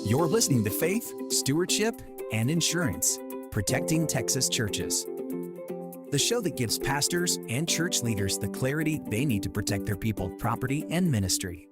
You're listening to Faith, Stewardship, and Insurance, Protecting Texas Churches. The show that gives pastors and church leaders the clarity they need to protect their people, property, and ministry.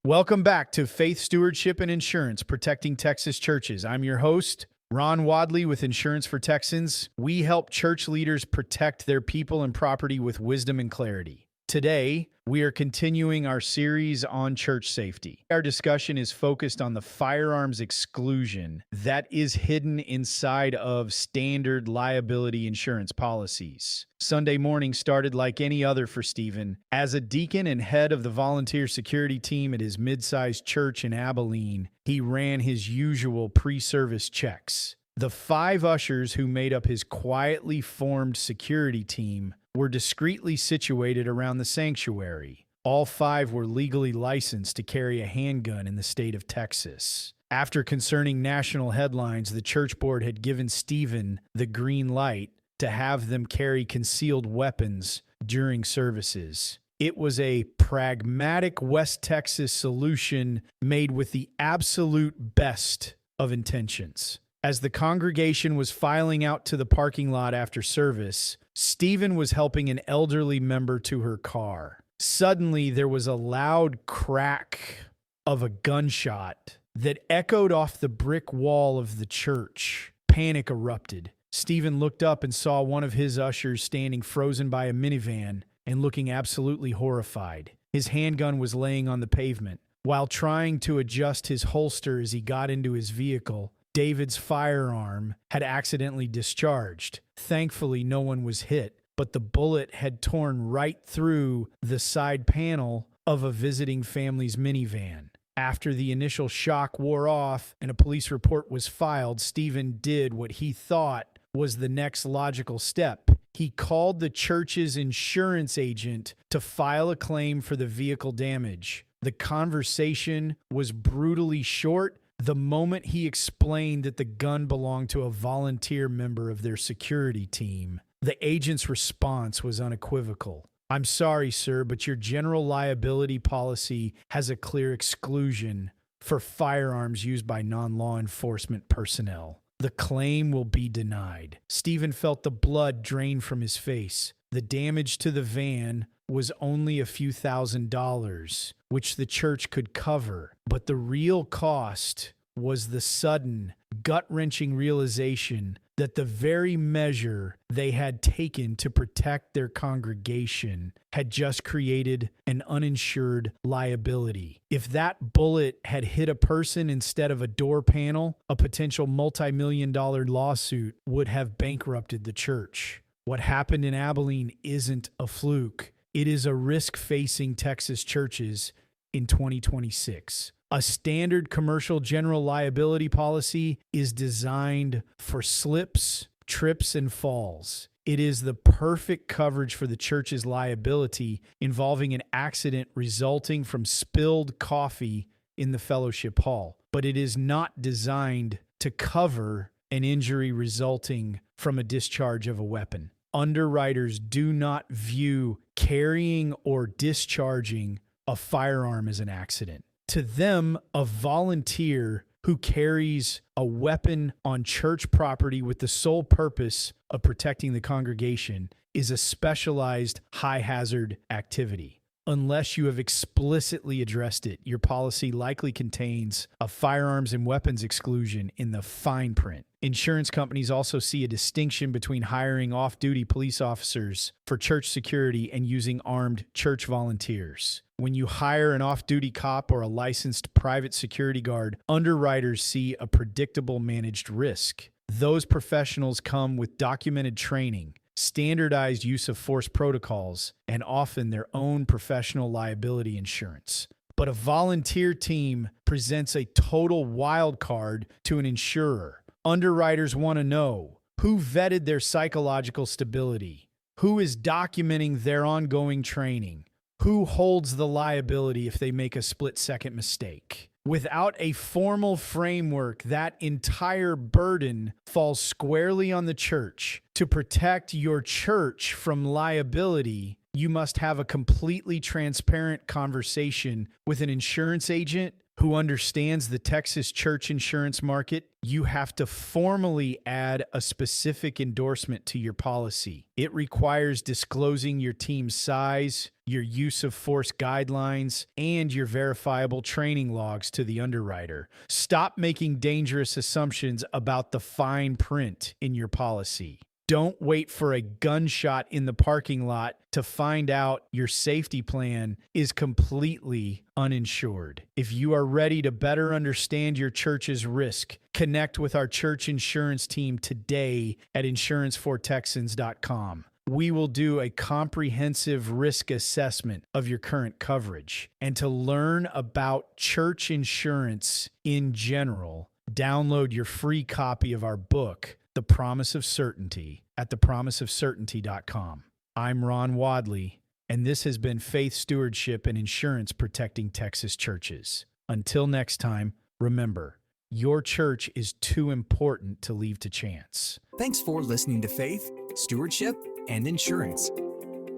Welcome back to Faith, Stewardship, and Insurance, Protecting Texas Churches. I'm your host, Ron Wadley with Insurance for Texans. We help church leaders protect their people and property with wisdom and clarity. Today, we are continuing our series on church safety. Our discussion is focused on the firearms exclusion that is hidden inside of standard liability insurance policies. Sunday morning started like any other for Stephen. As a deacon and head of the volunteer security team at his mid-sized church in Abilene, he ran his usual pre-service checks. The 5 ushers who made up his quietly formed security team were discreetly situated around the sanctuary. All 5 were legally licensed to carry a handgun in the state of Texas. After concerning national headlines, the church board had given Stephen the green light to have them carry concealed weapons during services. It was a pragmatic West Texas solution made with the absolute best of intentions. As the congregation was filing out to the parking lot after service, Stephen was helping an elderly member to her car. Suddenly, there was a loud crack of a gunshot that echoed off the brick wall of the church. Panic erupted. Stephen looked up and saw one of his ushers standing frozen by a minivan and looking absolutely horrified. His handgun was laying on the pavement. While trying to adjust his holster as he got into his vehicle, David's firearm had accidentally discharged. Thankfully, no one was hit, but the bullet had torn right through the side panel of a visiting family's minivan. After the initial shock wore off and a police report was filed, Stephen did what he thought was the next logical step. He called the church's insurance agent to file a claim for the vehicle damage. The conversation was brutally short. The moment he explained that the gun belonged to a volunteer member of their security team, the agent's response was unequivocal. "I'm sorry, sir, but your general liability policy has a clear exclusion for firearms used by non-law enforcement personnel. The claim will be denied." Stephen felt the blood drain from his face. The damage to the van was only a few $1,000s, which the church could cover. But the real cost was the sudden, gut-wrenching realization that the very measure they had taken to protect their congregation had just created an uninsured liability. If that bullet had hit a person instead of a door panel, a potential multi-million-dollar lawsuit would have bankrupted the church. What happened in Abilene isn't a fluke. It is a risk facing Texas churches in 2026. A standard commercial general liability policy is designed for slips, trips, and falls. It is the perfect coverage for the church's liability involving an accident resulting from spilled coffee in the fellowship hall. But it is not designed to cover an injury resulting from a discharge of a weapon. Underwriters do not view carrying or discharging a firearm as an accident. To them, a volunteer who carries a weapon on church property with the sole purpose of protecting the congregation is a specialized high-hazard activity. Unless you have explicitly addressed it, your policy likely contains a firearms and weapons exclusion in the fine print. Insurance companies also see a distinction between hiring off-duty police officers for church security and using armed church volunteers. When you hire an off-duty cop or a licensed private security guard, underwriters see a predictable managed risk. Those professionals come with documented training, standardized use of force protocols, and often their own professional liability insurance. But a volunteer team presents a total wild card to an insurer. Underwriters want to know who vetted their psychological stability, who is documenting their ongoing training, who holds the liability if they make a split-second mistake. Without a formal framework, that entire burden falls squarely on the church. To protect your church from liability, you must have a completely transparent conversation with an insurance agent who understands the Texas church insurance market, you have to formally add a specific endorsement to your policy. It requires disclosing your team's size, your use of force guidelines, and your verifiable training logs to the underwriter. Stop making dangerous assumptions about the fine print in your policy. Don't wait for a gunshot in the parking lot to find out your safety plan is completely uninsured. If you are ready to better understand your church's risk, connect with our church insurance team today at insurancefortexans.com. We will do a comprehensive risk assessment of your current coverage. And to learn about church insurance in general, download your free copy of our book, The Promise of Certainty, at thepromiseofcertainty.com. I'm Ron Wadley, and this has been Faith Stewardship and Insurance Protecting Texas Churches. Until next time, remember, your church is too important to leave to chance. Thanks for listening to Faith, Stewardship, and Insurance.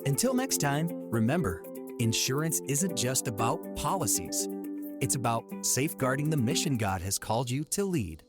Until next time, remember, insurance isn't just about policies. It's about safeguarding the mission God has called you to lead.